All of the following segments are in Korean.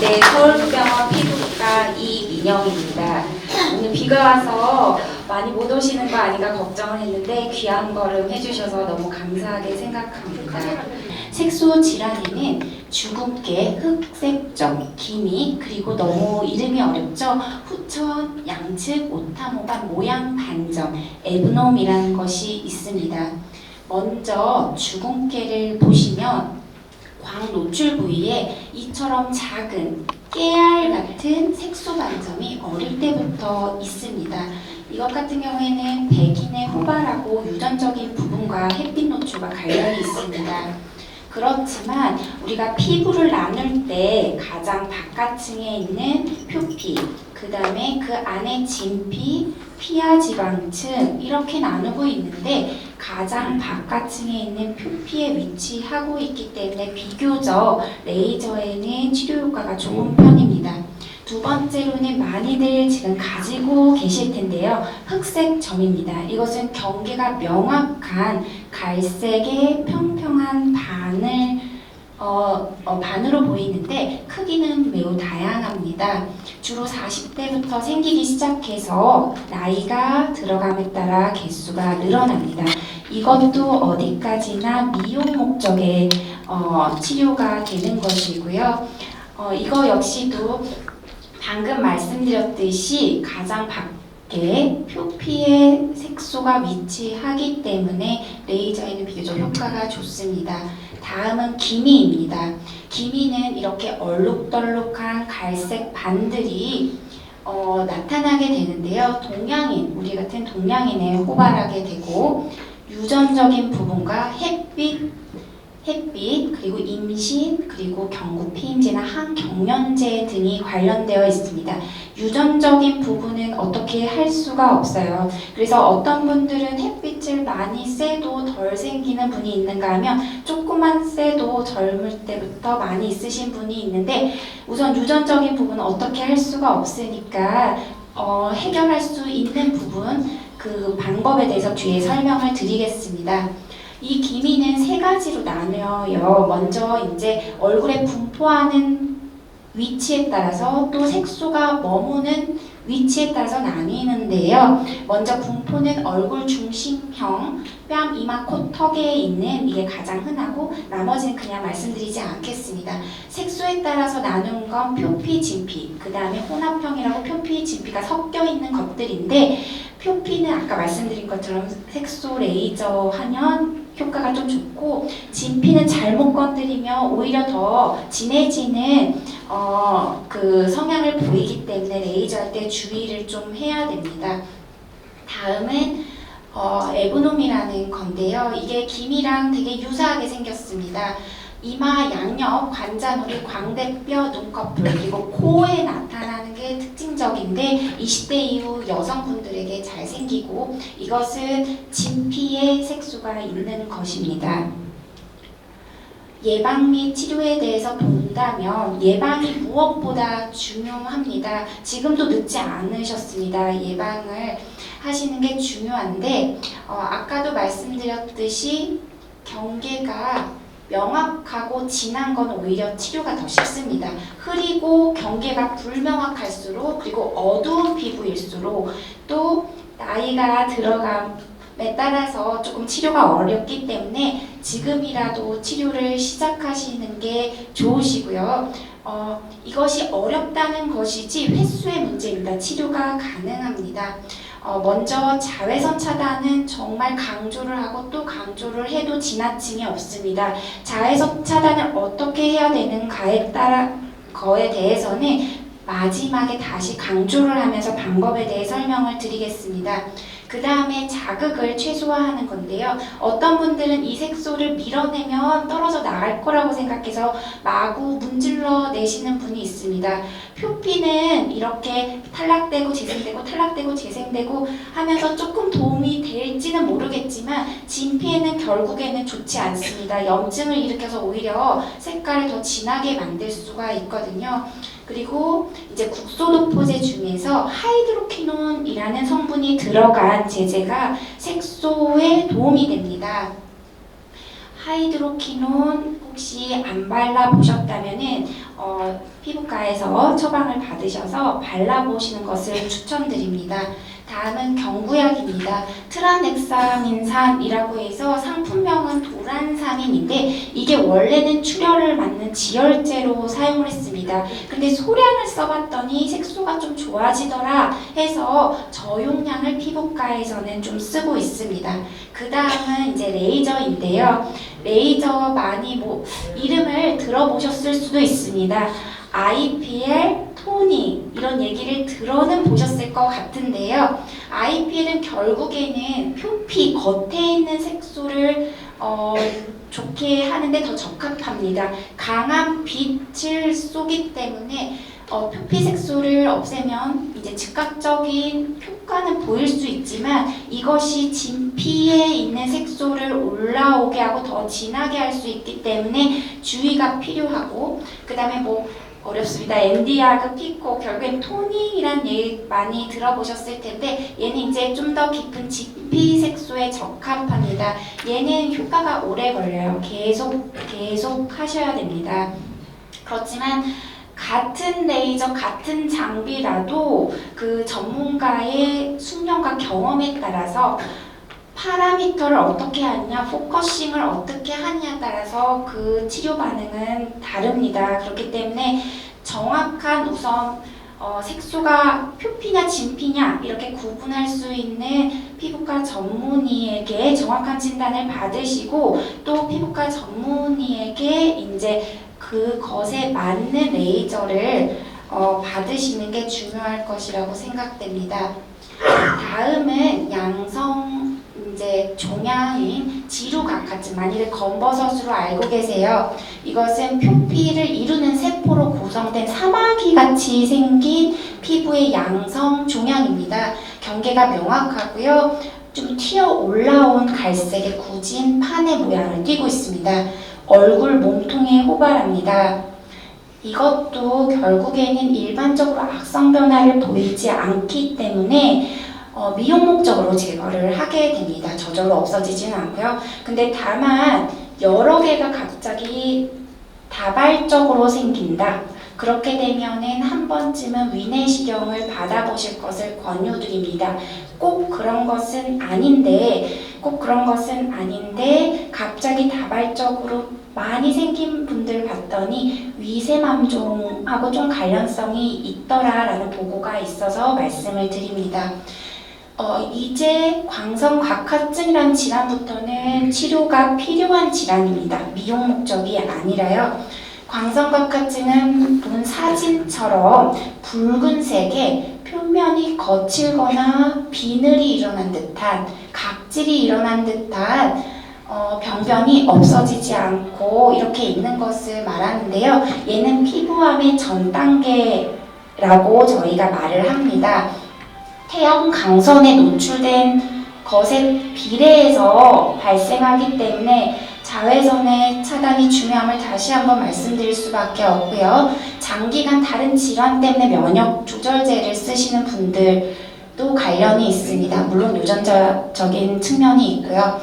네, 서울병원 피부과 이민영입니다. 오늘 비가 와서 많이 못 오시는 거 아닌가 걱정을 했는데 귀한 걸음 해주셔서 너무 감사하게 생각합니다. 색소 질환에는 주근깨, 흑색점, 기미, 그리고 너무 이름이 어렵죠? 후천, 양측, 오타모반, 모양 반점, 에브놈이라는 것이 있습니다. 먼저 주근깨를 보시면 광 노출 부위에 이처럼 작은 깨알 같은 색소 반점이 어릴 때부터 있습니다. 이것 같은 경우에는 백인의 후발하고 유전적인 부분과 햇빛 노출과 관련이 있습니다. 그렇지만 우리가 피부를 나눌 때 가장 바깥층에 있는 표피, 그 다음에 그 안에 진피, 피하 지방층 이렇게 나누고 있는데 가장 바깥층에 있는 표피에 위치하고 있기 때문에 비교적 레이저에는 치료 효과가 좋은 편입니다. 두 번째로는 많이들 지금 가지고 계실 텐데요. 흑색 점입니다. 이것은 경계가 명확한 갈색의 평평한 반으로 보이는데 크기는 매우 다양합니다. 주로 40대부터 생기기 시작해서 나이가 들어감에 따라 개수가 늘어납니다. 이것도 어디까지나 미용 목적의 치료가 되는 것이고요. 이거 역시도 방금 말씀드렸듯이 가장 밖에 표피에 색소가 위치하기 때문에 레이저에는 비교적 효과가 좋습니다. 다음은 기미입니다. 기미는 이렇게 얼룩덜룩한 갈색 반들이 나타나게 되는데요. 동양인, 우리 같은 동양인에 호발하게 되고 유전적인 부분과 햇빛 그리고 임신 그리고 경구 피임제나 항경련제 등이 관련되어 있습니다. 유전적인 부분은 어떻게 할 수가 없어요. 그래서 어떤 분들은 햇빛을 많이 쐬도 덜 생기는 분이 있는가 하면 조금만 쐬도 젊을 때부터 많이 있으신 분이 있는데 우선 유전적인 부분은 어떻게 할 수가 없으니까 해결할 수 있는 부분 그 방법에 대해서 뒤에 설명을 드리겠습니다. 이 기미는 세 가지로 나뉘어요. 먼저 이제 얼굴에 분포하는 위치에 따라서 또 색소가 머무는 위치에 따라서 나뉘는데요. 먼저 분포는 얼굴 중심형, 뺨, 이마, 코, 턱에 있는 이게 가장 흔하고 나머지는 그냥 말씀드리지 않겠습니다. 색소에 따라서 나눈 건 표피, 진피, 그 다음에 혼합형이라고 표피, 진피가 섞여 있는 것들인데 표피는 아까 말씀드린 것처럼 색소 레이저 하면 효과가 좀 좋고 진피는 잘못 건드리면 오히려 더 진해지는 그 성향을 보이기 때문에 레이저 할 때 주의를 좀 해야 됩니다. 다음은 에브놈이라는 건데요. 이게 기미랑 되게 유사하게 생겼습니다. 이마 양옆, 관자놀이, 광대뼈, 눈꺼풀 그리고 코에 나타나는 게 특징적인데 20대 이후 여성분들에게 잘 생기고 이것은 진피에 색소가 있는 것입니다. 예방 및 치료에 대해서 본다면 예방이 무엇보다 중요합니다. 지금도 늦지 않으셨습니다. 예방을 하시는 게 중요한데 아까도 말씀드렸듯이 경계가 명확하고 진한 건 오히려 치료가 더 쉽습니다. 흐리고 경계가 불명확할수록 그리고 어두운 피부일수록 또 나이가 들어감에 따라서 조금 치료가 어렵기 때문에 지금이라도 치료를 시작하시는 게 좋으시고요. 이것이 어렵다는 것이지 횟수의 문제입니다. 치료가 가능합니다. 먼저 자외선 차단은 정말 강조를 하고 또 강조를 해도 지나침이 없습니다. 자외선 차단을 어떻게 해야 되는가에 따라 거에 대해서는 마지막에 다시 강조를 하면서 방법에 대해 설명을 드리겠습니다. 그 다음에 자극을 최소화하는 건데요. 어떤 분들은 이 색소를 밀어내면 떨어져 나갈 거라고 생각해서 마구 문질러 내시는 분이 있습니다. 표피는 이렇게 탈락되고 재생되고 탈락되고 재생되고 하면서 조금 도움이 될지는 모르겠지만 진피에는 결국에는 좋지 않습니다. 염증을 일으켜서 오히려 색깔을 더 진하게 만들 수가 있거든요. 그리고 이제 국소도포제 중에서 하이드로퀴논이라는 성분이 들어간 제제가 색소에 도움이 됩니다. 하이드로퀴논 혹시 안 발라보셨다면은 피부과에서 처방을 받으셔서 발라보시는 것을 추천드립니다. 다음은 경구약입니다. 트라넥사민산이라고 해서 상품명은 도란사민인데 이게 원래는 출혈을 막는 지혈제로 사용을 했습니다. 근데 소량을 써봤더니 색소가 좀 좋아지더라 해서 저용량을 피부과에서는 좀 쓰고 있습니다. 그 다음은 이제 레이저인데요. 레이저 많이 이름을 들어보셨을 수도 있습니다. IPL, 토닝 이런 얘기를 들어는 보셨을 것 같은데요. IPL은 결국에는 표피 겉에 있는 색소를 좋게 하는데 더 적합합니다. 강한 빛을 쏘기 때문에 표피 색소를 없애면 이제 즉각적인 효과는 보일 수 있지만 이것이 진피에 있는 색소를 올라오게 하고 더 진하게 할 수 있기 때문에 주의가 필요하고, 그 다음에 어렵습니다. 엔디아그, 피코, 결국엔 토닝이란 얘기 많이 들어보셨을 텐데 얘는 이제 좀 더 깊은 진피 색소에 적합합니다. 얘는 효과가 오래 걸려요. 계속 하셔야 됩니다. 그렇지만 같은 레이저, 같은 장비라도 그 전문가의 숙련과 경험에 따라서 파라미터를 어떻게 하느냐, 포커싱을 어떻게 하느냐에 따라서 그 치료 반응은 다릅니다. 그렇기 때문에 정확한 우선 색소가 표피냐 진피냐 이렇게 구분할 수 있는 피부과 전문의에게 정확한 진단을 받으시고 또 피부과 전문의에게 이제 그것에 맞는 레이저를 받으시는 게 중요할 것이라고 생각됩니다. 다음은 양성 이제 종양인 지루각화증, 많이들 검버섯으로 알고 계세요. 이것은 표피를 이루는 세포로 구성된 사마귀 같이 생긴 피부의 양성 종양입니다. 경계가 명확하고요. 좀 튀어 올라온 갈색의 굳은 판의 모양을 띠고 있습니다. 얼굴, 몸통에 호발합니다. 이것도 결국에는 일반적으로 악성 변화를 보이지 않기 때문에 미용 목적으로 제거를 하게 됩니다. 저절로 없어지지는 않고요. 근데 다만 여러 개가 갑자기 다발적으로 생긴다. 그렇게 되면은 한 번쯤은 위내시경을 받아보실 것을 권유드립니다. 꼭 그런 것은 아닌데 갑자기 다발적으로 많이 생긴 분들 봤더니 위세맘종하고 좀 관련성이 있더라라는 보고가 있어서 말씀을 드립니다. 이제 광선각화증이라는 질환부터는 치료가 필요한 질환입니다. 미용 목적이 아니라요. 광선각화증은 본 사진처럼 붉은색의 표면이 거칠거나 비늘이 일어난 듯한, 각질이 일어난 듯한 병변이 없어지지 않고 이렇게 있는 것을 말하는데요. 얘는 피부암의 전 단계라고 저희가 말을 합니다. 태양 강선에 노출된 것에 비례해서 발생하기 때문에 자외선의 차단이 중요함을 다시 한번 말씀드릴 수밖에 없고요. 장기간 다른 질환 때문에 면역 조절제를 쓰시는 분들도 관련이 있습니다. 물론 유전자적인 측면이 있고요.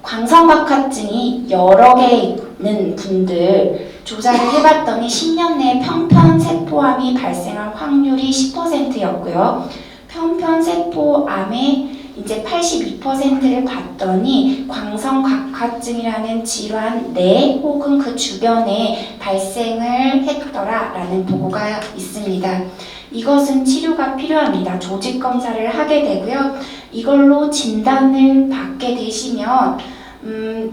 광선각화증이 여러 개 있는 분들 조사를 해봤더니 10년 내에 평편세포암이 발생할 확률이 10%였고요. 평편세포암의 이제 82%를 봤더니 광선각화증이라는 질환 내 혹은 그 주변에 발생을 했더라라는 보고가 있습니다. 이것은 치료가 필요합니다. 조직 검사를 하게 되고요. 이걸로 진단을 받게 되시면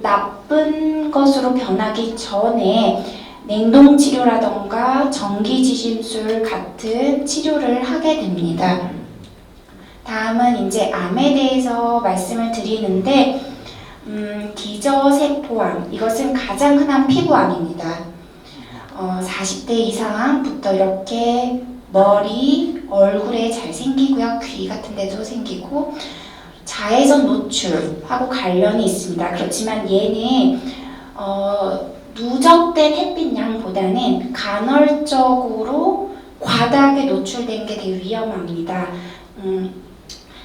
나쁜 것으로 변하기 전에 냉동치료라던가 전기지심술 같은 치료를 하게 됩니다. 다음은 이제 암에 대해서 말씀을 드리는데 기저세포암, 이것은 가장 흔한 피부암입니다. 40대 이상부터 이렇게 머리, 얼굴에 잘 생기고요. 귀 같은 데도 생기고 자외선 노출하고 관련이 있습니다. 그렇지만 얘는 누적된 햇빛량보다는 간헐적으로 과다하게 노출된 게 되게 위험합니다.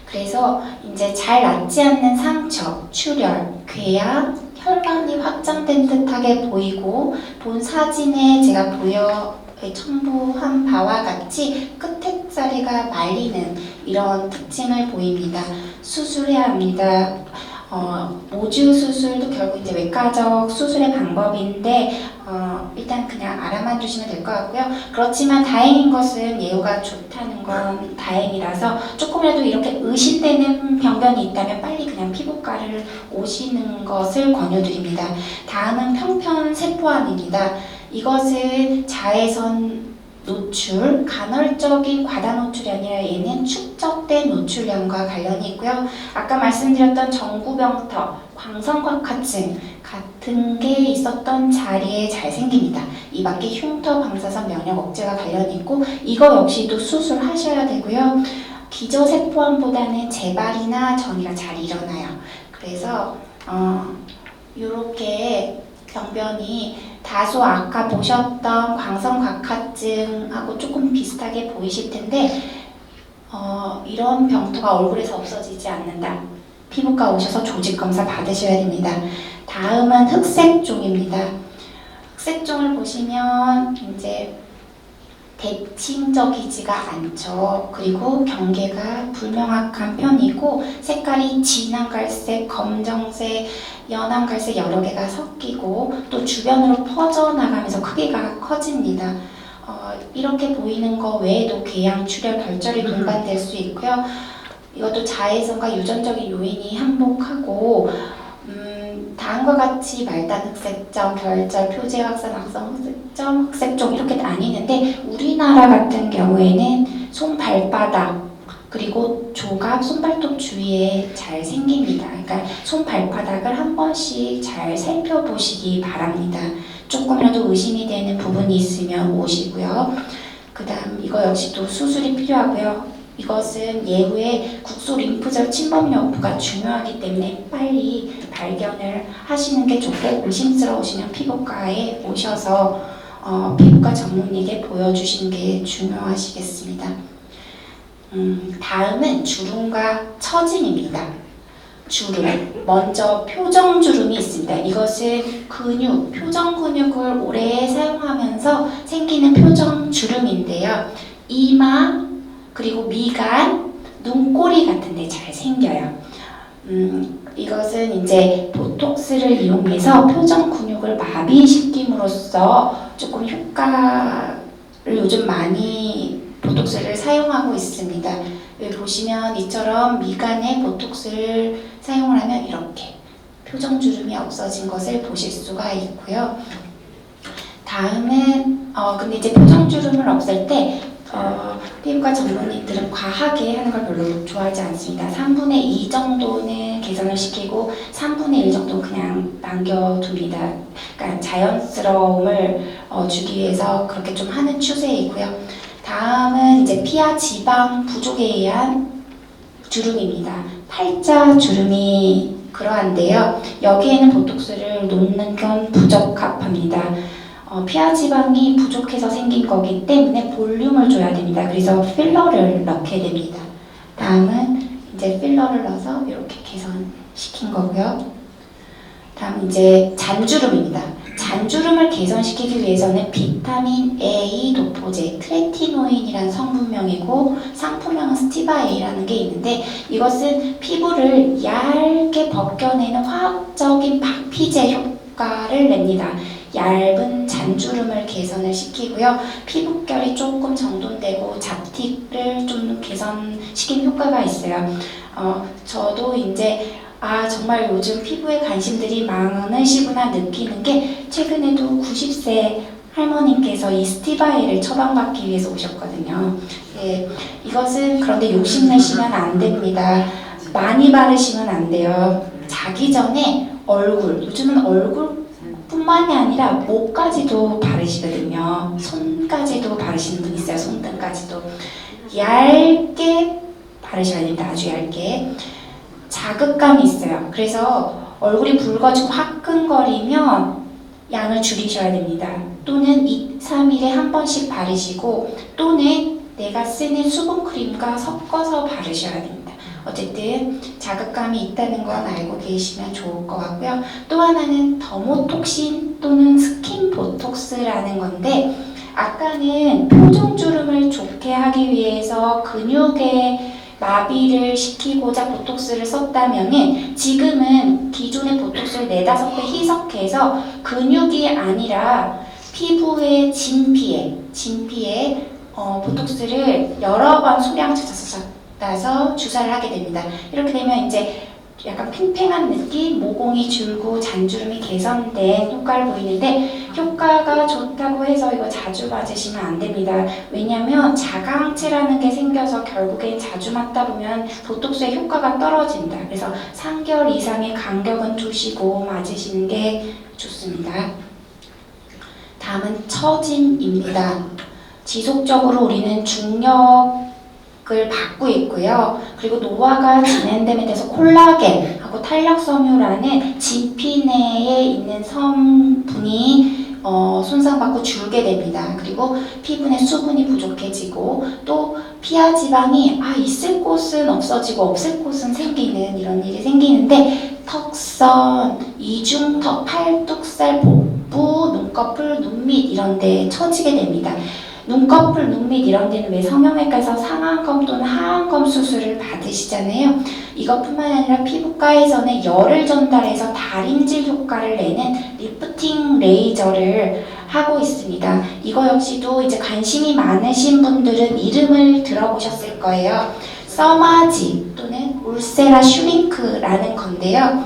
그래서 이제 잘 낫지 않는 상처, 출혈, 궤양, 혈관이 확장된 듯하게 보이고 본 사진에 제가 첨부한 바와 같이 끝에자리가 말리는 이런 특징을 보입니다. 수술해야 합니다. 모주 수술도 결국 이제 외과적 수술의 방법인데 일단 그냥 알아만 두시면 될 것 같고요. 그렇지만 다행인 것은 예후가 좋다는 건 다행이라서 조금이라도 이렇게 의심되는 병변이 있다면 빨리 그냥 피부과를 오시는 것을 권유드립니다. 다음은 평편 세포암입니다. 이것은 자외선 노출, 간헐적인 과다 노출이 아니라 얘는 축적된 노출량과 관련이 있고요. 아까 말씀드렸던 전구병터, 광선곽화증 같은 게 있었던 자리에 잘 생깁니다. 이 밖에 흉터, 방사선, 면역 억제가 관련이 있고 이거 역시도 수술하셔야 되고요. 기저세포암보다는 재발이나 전이가 잘 일어나요. 그래서 이렇게 병변이 다소 아까 보셨던 광선곽화증하고 조금 비슷하게 보이실 텐데 이런 병토가 얼굴에서 없어지지 않는다. 피부과 오셔서 조직검사 받으셔야 됩니다. 다음은 흑색종입니다. 흑색종을 보시면 이제 대칭적이지가 않죠. 그리고 경계가 불명확한 편이고 색깔이 진한 갈색, 검정색, 연한 갈색 여러 개가 섞이고 또 주변으로 퍼져나가면서 크기가 커집니다. 이렇게 보이는 거 외에도 궤양, 출혈, 결절이 동반될 수 있고요. 이것도 자외선과 유전적인 요인이 한몫하고 다음과 같이 말단 흑색점, 결절, 표재 확산, 악성 흑색점, 흑색종 이렇게 나뉘는데 우리나라 같은 경우에는 손발바닥 그리고 조갑, 손발톱 주위에 잘 생깁니다. 그러니까 손발바닥을 한 번씩 잘 살펴보시기 바랍니다. 조금이라도 의심이 되는 부분이 있으면 오시고요. 그 다음 이거 역시도 수술이 필요하고요. 이것은 예후에 국소 림프절 침범 여부가 중요하기 때문에 빨리 발견을 하시는 게 좋고 의심스러우시면 피부과에 오셔서 피부과 전문의에게 보여주시는 게 중요하시겠습니다. 다음은 주름과 처짐입니다. 주름. 먼저 표정주름이 있습니다. 이것은 근육, 표정 근육을 오래 사용하면서 생기는 표정주름인데요. 이마, 그리고 미간, 눈꼬리 같은 데 잘 생겨요. 이것은 이제 보톡스를 이용해서 표정 근육을 마비시킴으로써 조금 효과를 요즘 많이 보톡스를 사용하고 있습니다. 여기 보시면 이처럼 미간에 보톡스를 사용을 하면 이렇게 표정 주름이 없어진 것을 보실 수가 있고요. 다음은 근데 이제 표정 주름을 없앨 때 피부과 전문의들은 과하게 하는 걸 별로 좋아하지 않습니다. 3분의 2 정도는 개선을 시키고 3분의 1 정도 그냥 남겨둡니다. 그러니까 자연스러움을 주기 위해서 그렇게 좀 하는 추세이고요. 다음은 이제 피하 지방 부족에 의한 주름입니다. 팔자 주름이 그러한데요. 여기에는 보톡스를 놓는 건 부적합합니다. 피하 지방이 부족해서 생긴 거기 때문에 볼륨을 줘야 됩니다. 그래서 필러를 넣게 됩니다. 다음은 이제 필러를 넣어서 이렇게 개선시킨 거고요. 다음 이제 잔주름입니다. 잔주름을 개선시키기 위해서는 비타민 A 도포제, 트레티노인이라는 성분명이고 상품명은 스티바 A라는 게 있는데 이것은 피부를 얇게 벗겨내는 화학적인 박피제 효과를 냅니다. 얇은 잔주름을 개선을 시키고요. 피부결이 조금 정돈되고 잡티를 좀 개선시키는 효과가 있어요. 저도 이제 정말 요즘 피부에 관심들이 많으시구나 느끼는 게 최근에도 90세 할머님께서 이 스티바이를 처방받기 위해서 오셨거든요. 네, 이것은 그런데 욕심내시면 안 됩니다. 많이 바르시면 안 돼요. 자기 전에 요즘은 얼굴뿐만이 아니라 목까지도 바르시거든요. 손까지도 바르시는 분 있어요. 손등까지도. 얇게 바르셔야 됩니다. 아주 얇게. 자극감이 있어요. 그래서 얼굴이 붉어지고 화끈거리면 양을 줄이셔야 됩니다. 또는 2, 3일에 한 번씩 바르시고 또는 내가 쓰는 수분크림과 섞어서 바르셔야 됩니다. 어쨌든 자극감이 있다는 건 알고 계시면 좋을 것 같고요. 또 하나는 더모톡신 또는 스킨 보톡스라는 건데, 아까는 표정주름을 좋게 하기 위해서 근육에 마비를 시키고자 보톡스를 썼다면은, 지금은 기존의 보톡스를 4-5배 희석해서 근육이 아니라 피부의 진피에 보톡스를 여러 번 소량 찾아서 주사를 하게 됩니다. 이렇게 되면 이제 약간 팽팽한 느낌, 모공이 줄고 잔주름이 개선된 효과를 보이는데, 효과가 좋다고 해서 이거 자주 맞으시면 안 됩니다. 왜냐면 자가항체라는 게 생겨서 결국엔 자주 맞다 보면 보톡스의 효과가 떨어진다. 그래서 3개월 이상의 간격은 두시고 맞으시는 게 좋습니다. 다음은 처짐입니다. 지속적으로 우리는 중력을 받고 있고요. 그리고 노화가 진행됨에 대해서 콜라겐하고 탄력섬유라는 진피 내에 있는 성분이 손상받고 줄게 됩니다. 그리고 피부 내 수분이 부족해지고, 또 피하 지방이 있을 곳은 없어지고 없을 곳은 생기는 이런 일이 생기는데, 턱선, 이중턱, 팔뚝살, 복부, 눈꺼풀, 눈밑 이런 데 처지게 됩니다. 눈꺼풀, 눈밑 이런 데는 왜 성형외과에서 상안검 또는 하안검 수술을 받으시잖아요. 이것뿐만 아니라 피부과에서는 열을 전달해서 다림질 효과를 내는 리프팅 레이저를 하고 있습니다. 이거 역시도 이제 관심이 많으신 분들은 이름을 들어보셨을 거예요. 서마지 또는 울세라 슈링크라는 건데요.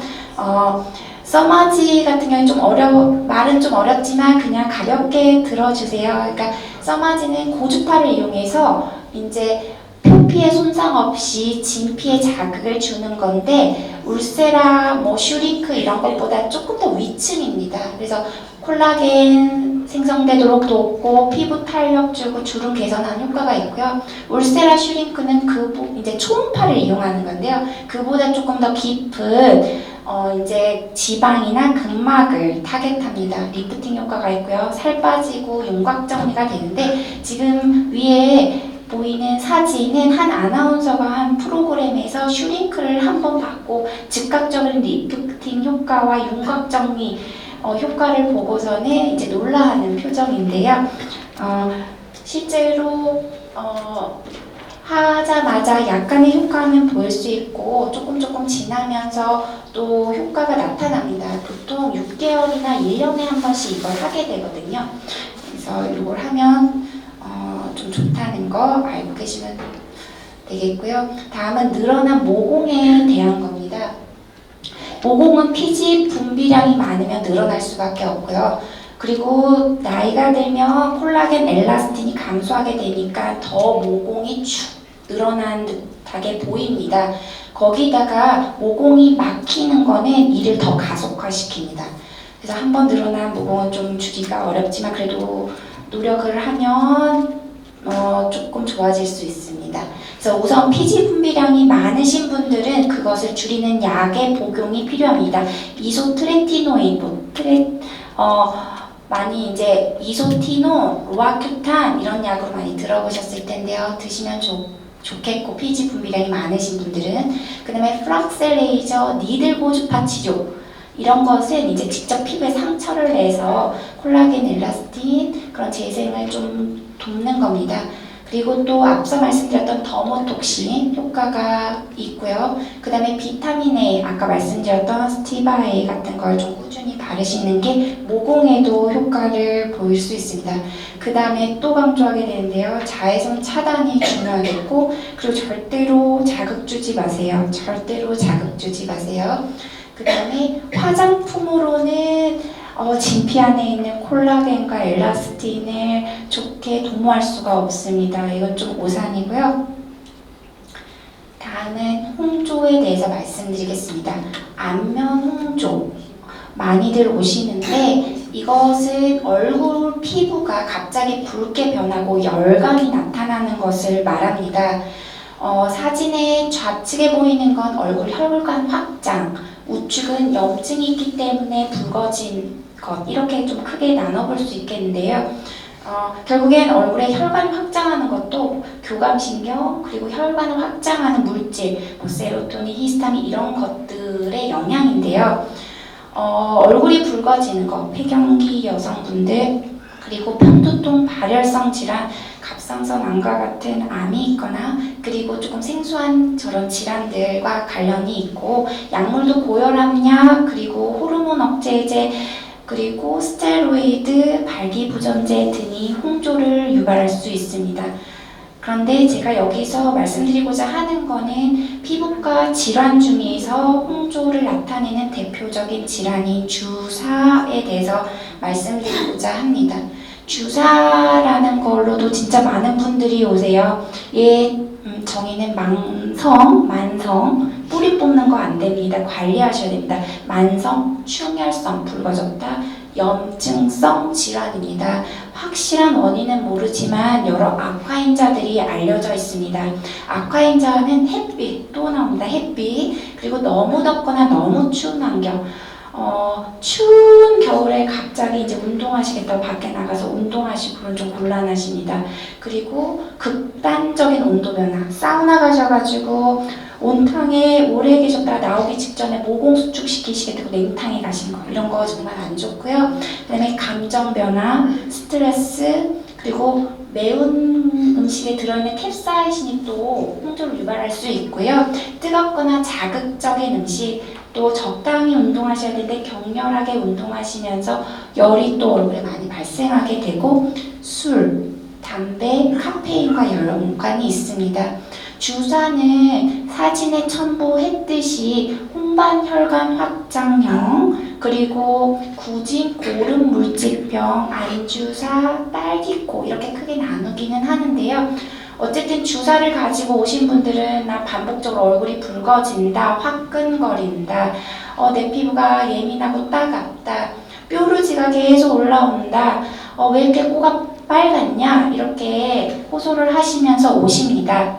서마지 같은 경우는 말은 좀 어렵지만 그냥 가볍게 들어주세요. 그러니까 서마지는 고주파를 이용해서 이제 표피에 손상 없이 진피에 자극을 주는 건데, 울세라, 슈링크 이런 것보다 조금 더 위층입니다. 그래서 콜라겐 생성되도록 돕고 피부 탄력 주고 주름 개선하는 효과가 있고요. 울세라 슈링크는 이제 초음파를 이용하는 건데요. 그보다 조금 더 깊은 이제 지방이나 근막을 타겟합니다. 리프팅 효과가 있고요. 살 빠지고 윤곽 정리가 되는데, 지금 위에 보이는 사진은 한 아나운서가 한 프로그램에서 슈링크를 한번 받고 즉각적인 리프팅 효과와 윤곽 정리 효과를 보고서는 이제 놀라하는 표정인데요. 실제로 하자마자 약간의 효과는 보일 수 있고 조금 지나면서 또 효과가 나타납니다. 보통 6개월이나 1년에 한 번씩 이걸 하게 되거든요. 그래서 이걸 하면 좀 좋다는 거 알고 계시면 되겠고요. 다음은 늘어난 모공에 대한 겁니다. 모공은 피지 분비량이 많으면 늘어날 수밖에 없고요. 그리고 나이가 들면 콜라겐, 엘라스틴이 감소하게 되니까 더 모공이 축 늘어난 듯하게 보입니다. 거기다가 모공이 막히는 거는 이를 더 가속화시킵니다. 그래서 한번 늘어난 모공은 좀 줄이기가 어렵지만 그래도 노력을 하면 조금 좋아질 수 있습니다. 그래서 우선 피지 분비량이 많으신 분들은 그것을 줄이는 약의 복용이 필요합니다. 이소트레티노인, 많이 이제 이소티노, 로아큐탄 이런 약으로 많이 들어보셨을 텐데요. 드시면 좋겠고, 피지 분비량이 많으신 분들은. 그 다음에 프락셀레이저, 니들 고주파 치료 이런 것은 이제 직접 피부에 상처를 내서 콜라겐, 엘라스틴 그런 재생을 좀 돕는 겁니다. 그리고 또 앞서 말씀드렸던 더모톡신 효과가 있고요. 그 다음에 비타민 A, 아까 말씀드렸던 스티바 A 같은 걸 좀 꾸준히 바르시는 게 모공에도 효과를 보일 수 있습니다. 그 다음에 또 강조하게 되는데요. 자외선 차단이 중요하겠고, 그리고 절대로 자극 주지 마세요. 절대로 자극 주지 마세요. 그 다음에 화장품으로는 진피 안에 있는 콜라겐과 엘라스틴을 좋게 도모할 수가 없습니다. 이건 좀 오산이고요. 다음은 홍조에 대해서 말씀드리겠습니다. 안면 홍조 많이들 오시는데, 이것은 얼굴 피부가 갑자기 붉게 변하고 열감이 나타나는 것을 말합니다. 사진의 좌측에 보이는 건 얼굴 혈관 확장, 우측은 염증이 있기 때문에 붉어진 것, 이렇게 좀 크게 나눠볼 수 있겠는데요. 결국엔 얼굴에 혈관을 확장하는 것도 교감신경 그리고 혈관을 확장하는 물질, 뭐 세로토닌, 히스타민 이런 것들의 영향인데요. 얼굴이 붉어지는 것, 폐경기 여성분들 그리고 편두통, 발열성 질환, 갑상선 암과 같은 암이 있거나 그리고 조금 생소한 저런 질환들과 관련이 있고 약물도 고혈압약 그리고 호르몬 억제제 그리고 스테로이드, 발기부전제 등이 홍조를 유발할 수 있습니다. 그런데 제가 여기서 말씀드리고자 하는 거는 피부과 질환 중에서 홍조를 나타내는 대표적인 질환인 주사에 대해서 말씀드리고자 합니다. 주사라는 걸로도 진짜 많은 분들이 오세요. 정의는 만성, 뿌리 뽑는 거 안 됩니다. 관리하셔야 됩니다. 만성, 충혈성, 붉어졌다, 염증성 질환입니다. 확실한 원인은 모르지만 여러 악화인자들이 알려져 있습니다. 악화인자는 햇빛, 또 나옵니다. 햇빛, 그리고 너무 덥거나 너무 추운 환경, 추운 겨울에 갑자기 이제 운동하시겠다고 밖에 나가서 운동하시고는 좀 곤란하십니다. 그리고 극단적인 온도 변화, 사우나 가셔가지고 온탕에 오래 계셨다가 나오기 직전에 모공 수축시키시겠다고 냉탕에 가신 거, 이런 거 정말 안 좋고요. 그 다음에 감정 변화, 스트레스, 그리고 매운 음식에 들어있는 캡사이신이 또 홍조를 유발할 수 있고요. 뜨겁거나 자극적인 음식, 또 적당히 운동하셔야 되는데 격렬하게 운동하시면서 열이 또 얼굴에 많이 발생하게 되고, 술, 담배, 카페인과 연관이 있습니다. 주사는 사진에 첨부했듯이 홍반혈관 확장형, 그리고 구진 고름 물질병, 안주사, 딸기코 이렇게 크게 나누기는 하는데요. 어쨌든 주사를 가지고 오신 분들은 나 반복적으로 얼굴이 붉어진다, 화끈거린다, 내 피부가 예민하고 따갑다, 뾰루지가 계속 올라온다, 왜 이렇게 코가 빨갛냐 이렇게 호소를 하시면서 오십니다.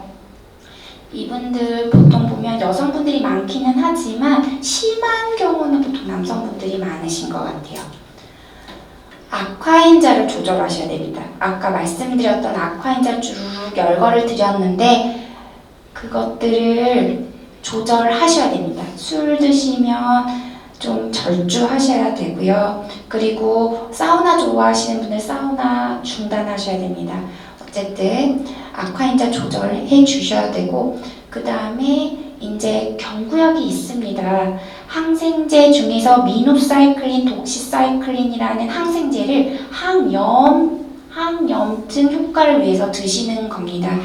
이분들 보통 보면 여성분들이 많기는 하지만 심한 경우는 보통 남성분들이 많으신 것 같아요. 악화인자를 조절하셔야 됩니다. 아까 말씀드렸던 악화인자 쭉 열거를 드렸는데 그것들을 조절하셔야 됩니다. 술 드시면 좀 절주하셔야 되고요. 그리고 사우나 좋아하시는 분들 사우나 중단하셔야 됩니다. 어쨌든 악화인자 조절해 주셔야 되고, 그 다음에 이제 경구역이 있습니다. 항생제 중에서 미노사이클린, 독시사이클린이라는 항생제를 항염증 효과를 위해서 드시는 겁니다.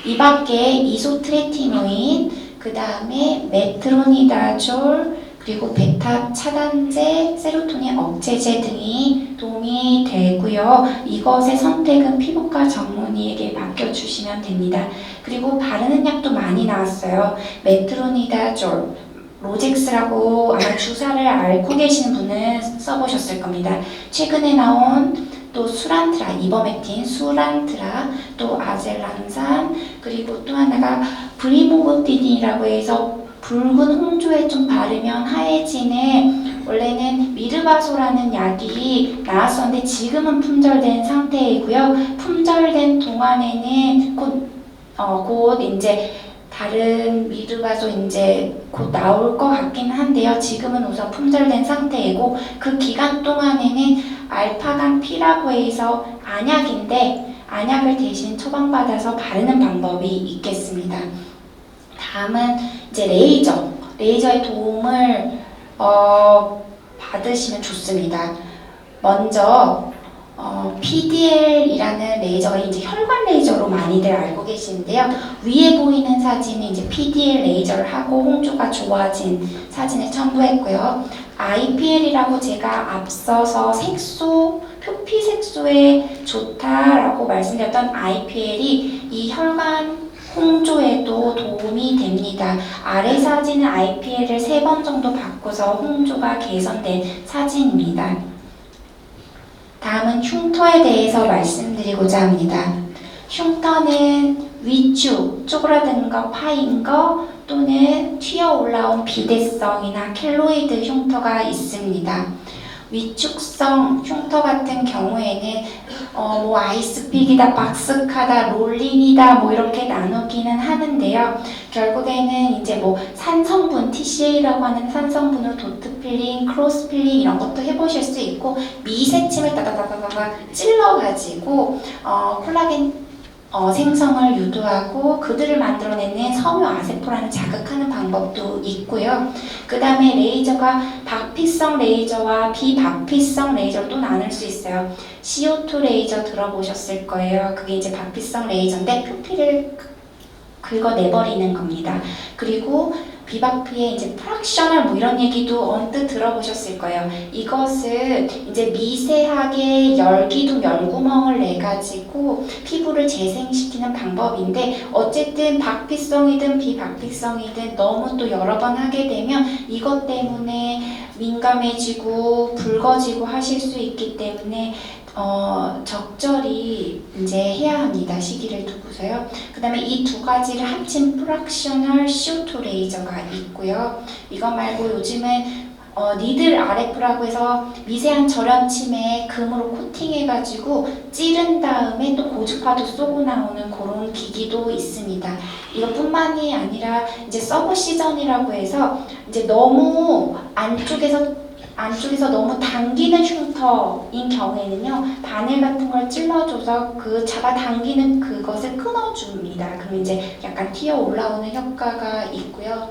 이 밖에 이소트레티노인, 그 다음에 메트로니다졸, 그리고 베타 차단제, 세로토닌 억제제 등이 도움이 되고요. 이것의 선택은 피부과 전문의에게 맡겨주시면 됩니다. 그리고 바르는 약도 많이 나왔어요. 메트로니다졸, 로젝스라고 아마 주사를 앓고 계시는 분은 써보셨을 겁니다. 최근에 나온 또 수란트라, 이버메틴, 수란트라, 또 아젤란산, 그리고 또 하나가 브리모거딘이라고 해서 붉은 홍조에 좀 바르면 하얘지는, 원래는 미르바소라는 약이 나왔었는데 지금은 품절된 상태이고요. 품절된 동안에는 곧 이제 다른 미르바소 이제 곧 나올 것 같긴 한데요. 지금은 우선 품절된 상태이고, 그 기간 동안에는 알파간 P라고 해서 안약인데 안약을 대신 처방받아서 바르는 방법이 있겠습니다. 다음은 이제 레이저의 도움을 받으시면 좋습니다. 먼저 PDL이라는 레이저가 이제 혈관 레이저로 많이들 알고 계시는데요. 위에 보이는 사진은 이제 PDL 레이저를 하고 홍조가 좋아진 사진을 첨부했고요. IPL이라고 제가 앞서서 표피 색소에 좋다라고 말씀드렸던 IPL이 이 혈관 홍조에도 도움이 됩니다. 아래 사진은 IPL을 3번 정도 바꿔서 홍조가 개선된 사진입니다. 다음은 흉터에 대해서 말씀드리고자 합니다. 흉터는 위축, 쪼그라든 거, 파인 거, 또는 튀어 올라온 비대성이나 켈로이드 흉터가 있습니다. 위축성 흉터 같은 경우에는 뭐 아이스픽이다, 박스카다, 롤린이다 뭐 이렇게 나누기는 하는데요. 결국에는 이제 뭐 산성분, TCA라고 하는 산성분으로 도트 필링, 크로스 필링 이런 것도 해보실 수 있고, 미세침을 따다다다다다 찔러가지고 콜라겐 생성을 유도하고 그들을 만들어내는 섬유 아세포라는 자극하는 방법도 있고요. 그 다음에 레이저가 박피성 레이저와 비박피성 레이저로 또 나눌 수 있어요. CO2 레이저 들어보셨을 거예요. 그게 이제 박피성 레이저인데 표피를 긁어내버리는 겁니다. 그리고 비박피의 이제 프락셔널 뭐 이런 얘기도 언뜻 들어보셨을 거예요. 이것은 이제 미세하게 열기둥, 열구멍을 내가지고 피부를 재생시키는 방법인데, 어쨌든 박피성이든 비박피성이든 너무 또 여러 번 하게 되면 이것 때문에 민감해지고 붉어지고 하실 수 있기 때문에 적절히 이제 해야 합니다. 시기를 두고서요. 그 다음에 이 두 가지를 합친 프락셔널 CO2 레이저가 있고요. 이거 말고 요즘은 니들 RF라고 해서 미세한 절연침에 금으로 코팅해가지고 찌른 다음에 또 고주파도 쏘고 나오는 그런 기기도 있습니다. 이것뿐만이 아니라 이제 서브 시전이라고 해서 이제 너무 안쪽에서 너무 당기는 흉터인 경우에는요, 바늘 같은 걸 찔러줘서 그 잡아당기는 그것을 끊어줍니다. 그럼 이제 약간 튀어 올라오는 효과가 있고요.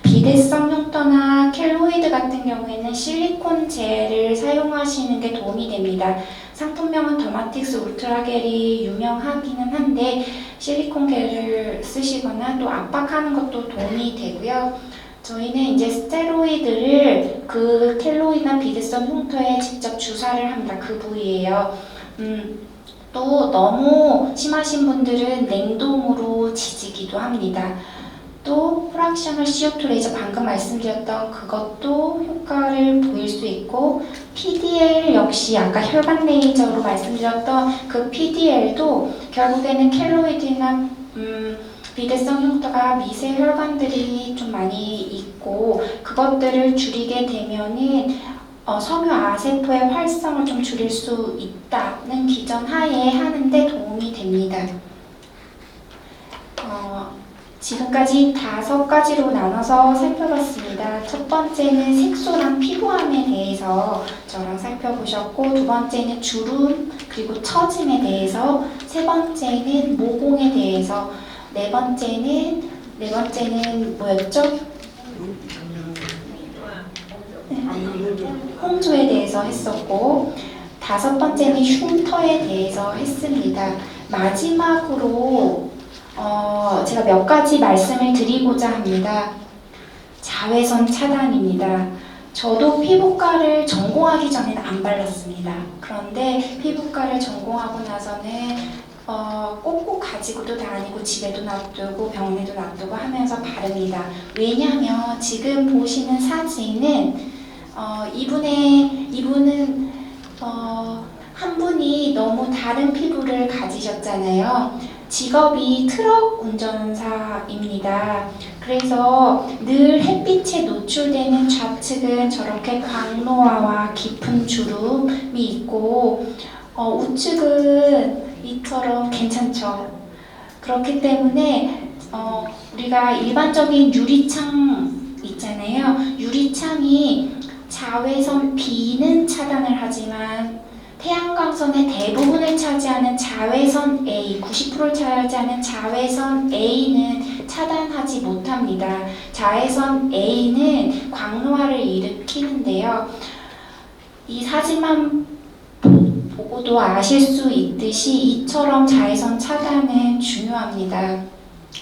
비대성 흉터나 켈로이드 같은 경우에는 실리콘 젤을 사용하시는 게 도움이 됩니다. 상품명은 더마틱스 울트라겔이 유명하기는 한데 실리콘 겔을 쓰시거나 또 압박하는 것도 도움이 되고요. 저희는 이제 스테로이드를 그 켈로이드나 비대성 흉터에 직접 주사를 합니다. 그 부위에요. 또 너무 심하신 분들은 냉동으로 지지기도 합니다. 또 프락셔널 CO2 레이저 방금 말씀드렸던 그것도 효과를 보일 수 있고, PDL 역시 아까 혈관 레이저로 말씀드렸던 그 PDL도 결국에는 켈로이드나 비대성 흉터가 미세 혈관들이 좀 많이 있고 그것들을 줄이게 되면은 섬유 아세포의 활성을 좀 줄일 수 있다는 기전 하에 하는데 도움이 됩니다. 지금까지 5가지로 나눠서 살펴봤습니다. 첫 번째는 색소랑 피부암에 대해서 저랑 살펴보셨고, 두 번째는 주름 그리고 처짐에 대해서, 세 번째는 모공에 대해서, 네 번째는 뭐였죠? 홍조에 대해서 했었고, 다섯 번째는 흉터에 대해서 했습니다. 마지막으로 제가 몇 가지 말씀을 드리고자 합니다. 자외선 차단입니다. 저도 피부과를 전공하기 전에는 안 발랐습니다. 그런데 피부과를 전공하고 나서는 꼭꼭 가지고도 다니고 집에도 놔두고 병원에도 놔두고 하면서 바릅니다. 왜냐하면 지금 보시는 사진은 이분은 한 분이 너무 다른 피부를 가지셨잖아요. 직업이 트럭 운전사입니다. 그래서 늘 햇빛에 노출되는 좌측은 저렇게 광노화와 깊은 주름이 있고, 우측은 이처럼 괜찮죠. 그렇기 때문에 우리가 일반적인 유리창 있잖아요. 유리창이 자외선 B는 차단을 하지만 태양광선의 대부분을 차지하는 자외선 A, 90%를 차지하는 자외선 A는 차단하지 못합니다. 자외선 A는 광노화를 일으키는데요. 이 사진만 보고도 아실 수 있듯이 이처럼 자외선 차단은 중요합니다.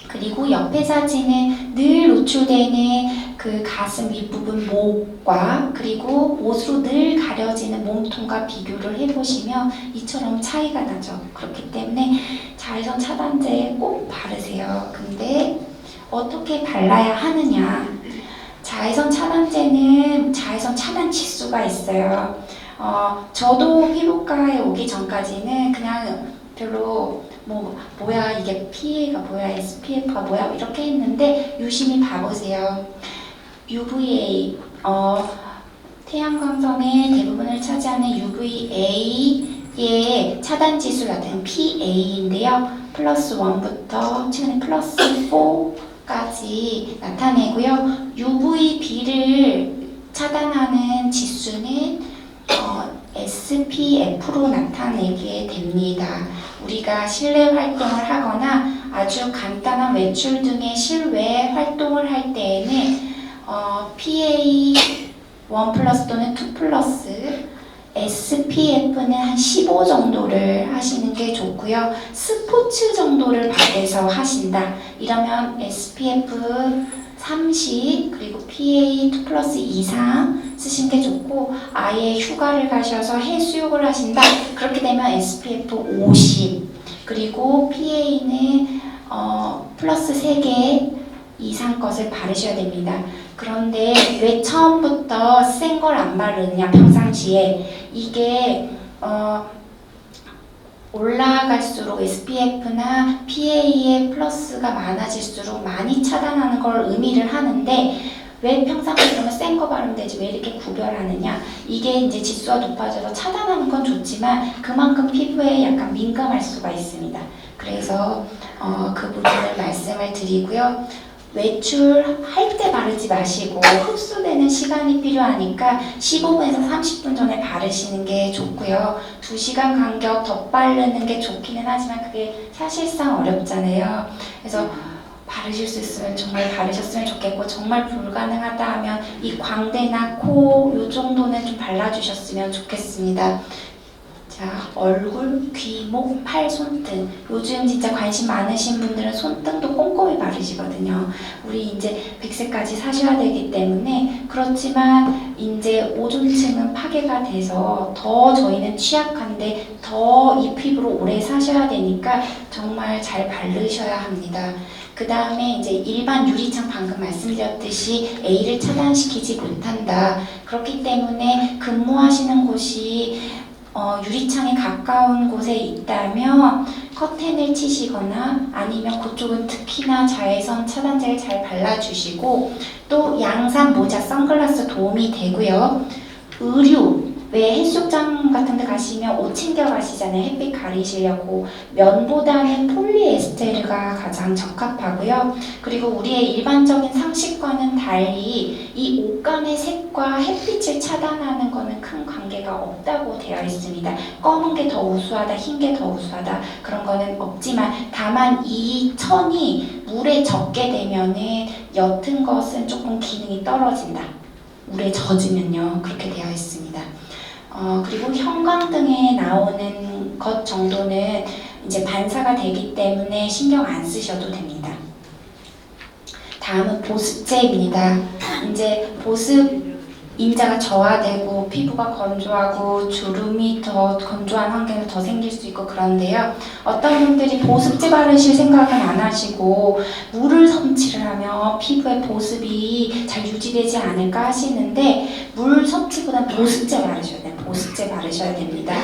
그리고 옆에 사진은 늘 노출되는 그 가슴 윗부분 목과 그리고 옷으로 늘 가려지는 몸통과 비교를 해보시면 이처럼 차이가 나죠. 그렇기 때문에 자외선 차단제 꼭 바르세요. 근데 어떻게 발라야 하느냐? 자외선 차단제는 자외선 차단 지수가 있어요. 저도 피부과에 오기 전까지는 그냥 별로 뭐야 이게 PA가 뭐야 SPF가 뭐야 이렇게 했는데 유심히 봐보세요. UVA 태양광선의 대부분을 차지하는 UVA의 차단 지수를 나타내는 PA인데요. 플러스 1부터 최근에 플러스 4까지 나타내고요. UVB를 차단하는 지수는 SPF로 나타내게 됩니다. 우리가 실내 활동을 하거나 아주 간단한 외출 등의 실외 활동을 할 때에는 PA 1 플러스 또는 2 플러스 SPF는 한 15 정도를 하시는 게 좋고요. 스포츠 정도를 밖에서 하신다. 이러면 SPF 30 그리고 PA 2 플러스 이상 쓰신 게 좋고, 아예 휴가를 가셔서 해수욕을 하신다. 그렇게 되면 SPF 50 그리고 PA는 플러스 3개 이상 것을 바르셔야 됩니다. 그런데 왜 처음부터 센 걸 안 바르느냐, 평상시에. 이게 올라갈수록 SPF나 PA의 플러스가 많아질수록 많이 차단하는 걸 의미를 하는데, 왜 평상시에 그러면 센 거 바르면 되지 왜 이렇게 구별하느냐. 이게 이제 지수가 높아져서 차단하는 건 좋지만 그만큼 피부에 약간 민감할 수가 있습니다. 그래서 그 부분을 말씀을 드리고요. 외출할 때 바르지 마시고 흡수되는 시간이 필요하니까 15분에서 30분 전에 바르시는 게 좋고요. 2시간 간격 덧바르는 게 좋기는 하지만 그게 사실상 어렵잖아요. 그래서 바르실 수 있으면 정말 바르셨으면 좋겠고, 정말 불가능하다 하면 이 광대나 코 요 정도는 좀 발라주셨으면 좋겠습니다. 자, 얼굴, 귀, 목, 팔, 손등. 요즘 진짜 관심 많으신 분들은 손등도 꼼꼼히 바르시거든요. 우리 이제 100세까지 사셔야 되기 때문에. 그렇지만 이제 오존층은 파괴가 돼서 더 저희는 취약한데 더 이 피부로 오래 사셔야 되니까 정말 잘 바르셔야 합니다. 그 다음에 이제 일반 유리창, 방금 말씀드렸듯이 A를 차단시키지 못한다. 그렇기 때문에 근무하시는 곳이 유리창에 가까운 곳에 있다면 커튼을 치시거나 아니면 그쪽은 특히나 자외선 차단제를 잘 발라주시고, 또 양산 모자, 선글라스 도움이 되고요. 의류, 왜 해수욕장 같은 데 가시면 옷 챙겨 가시잖아요. 햇빛 가리시려고. 면보다는 폴리에스테르가 가장 적합하고요. 그리고 우리의 일반적인 상식과는 달리 이 옷감의 색과 햇빛을 차단하는 거는 큰 관계가 없다고 되어 있습니다. 검은 게 더 우수하다, 흰 게 더 우수하다, 그런 거는 없지만, 다만 이 천이 물에 젖게 되면은 옅은 것은 조금 기능이 떨어진다. 물에 젖으면요. 그렇게 되어 있습니다. 그리고 형광등에 나오는 것 정도는 이제 반사가 되기 때문에 신경 안 쓰셔도 됩니다. 다음은 보습제입니다. 이제 보습 임자가 저하되고 피부가 건조하고 주름이 더 건조한 환경에 더 생길 수 있고 그런데요. 어떤 분들이 보습제 바르실 생각은 안 하시고 물을 섭취를 하면 피부에 보습이 잘 유지되지 않을까 하시는데, 물 섭취보다 보습제 바르셔야 돼요. 보습제 바르셔야 됩니다.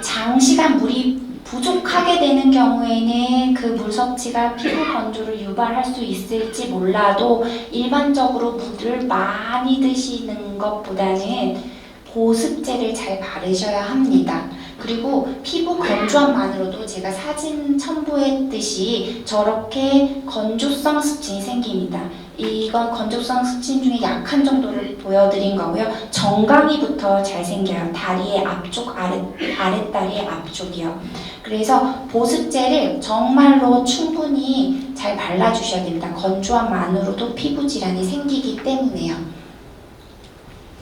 장시간 물이 부족하게 되는 경우에는 그 물 섭취가 피부 건조를 유발할 수 있을지 몰라도, 일반적으로 물을 많이 드시는 것보다는 보습제를 잘 바르셔야 합니다. 그리고 피부 건조함만으로도 제가 사진 첨부했듯이 저렇게 건조성 습진이 생깁니다. 이건 건조성 습진 중에 약한 정도를 보여드린 거고요. 정강이부터 잘 생겨요. 다리의 앞쪽, 아랫다리의 앞쪽이요. 그래서 보습제를 정말로 충분히 잘 발라주셔야 됩니다. 건조함만으로도 피부 질환이 생기기 때문에요.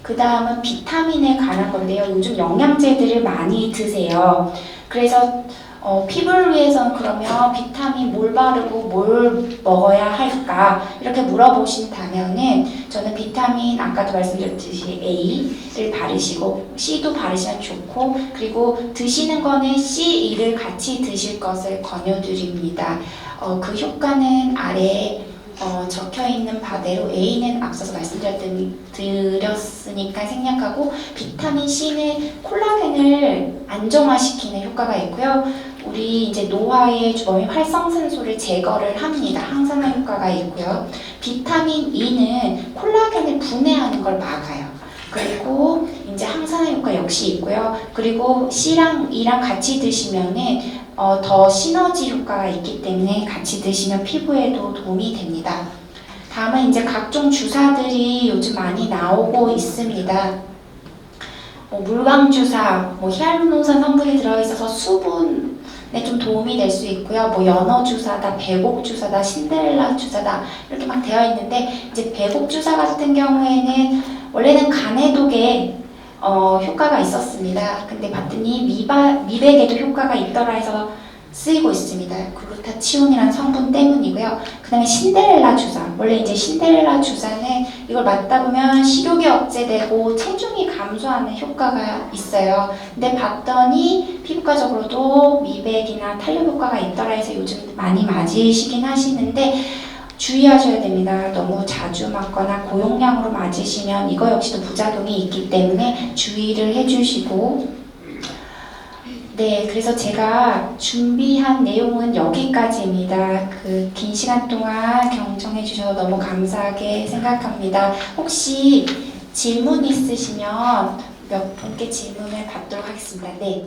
그 다음은 비타민에 관한 건데요. 요즘 영양제들을 많이 드세요. 그래서 피부를 위해서는 그러면 비타민 뭘 바르고 뭘 먹어야 할까? 이렇게 물어보신다면은 저는 비타민, 아까도 말씀드렸듯이 A를 바르시고 C도 바르시면 좋고, 그리고 드시는 거는 C2를 같이 드실 것을 권유드립니다. 그 효과는 아래에 적혀있는 바대로 A는 앞서서 말씀드렸으니까 생략하고, 비타민 C는 콜라겐을 안정화시키는 효과가 있고요. 우리 이제 노화의 주범인 활성산소를 제거를 합니다. 항산화 효과가 있고요. 비타민 E는 콜라겐을 분해하는 걸 막아요. 그리고 이제 항산화 효과 역시 있고요. 그리고 C랑 E랑 같이 드시면은 더 시너지 효과가 있기 때문에 같이 드시면 피부에도 도움이 됩니다. 다음은 이제 각종 주사들이 요즘 많이 나오고 있습니다. 물광 주사, 히알루론산 성분이 들어있어서 수분에 좀 도움이 될 수 있고요. 연어 주사다, 배곡 주사다, 신데렐라 주사다 이렇게 막 되어 있는데 이제 배곡 주사 같은 경우에는 원래는 간해독에 효과가 있었습니다. 근데 봤더니 미백에도 효과가 있더라 해서 쓰이고 있습니다. 글루타치온이라는 성분 때문이고요. 그 다음에 신데렐라 주사. 원래 이제 신데렐라 주사는 이걸 맞다 보면 식욕이 억제되고 체중이 감소하는 효과가 있어요. 근데 봤더니 피부과적으로도 미백이나 탄력 효과가 있더라 해서 요즘 많이 맞으시긴 하시는데 주의하셔야 됩니다. 너무 자주 맞거나 고용량으로 맞으시면 이거 역시도 부작용이 있기 때문에 주의를 해주시고 네, 그래서 제가 준비한 내용은 여기까지입니다. 그 긴 시간 동안 경청해 주셔서 너무 감사하게 생각합니다. 혹시 질문 있으시면 몇 분께 질문을 받도록 하겠습니다. 네.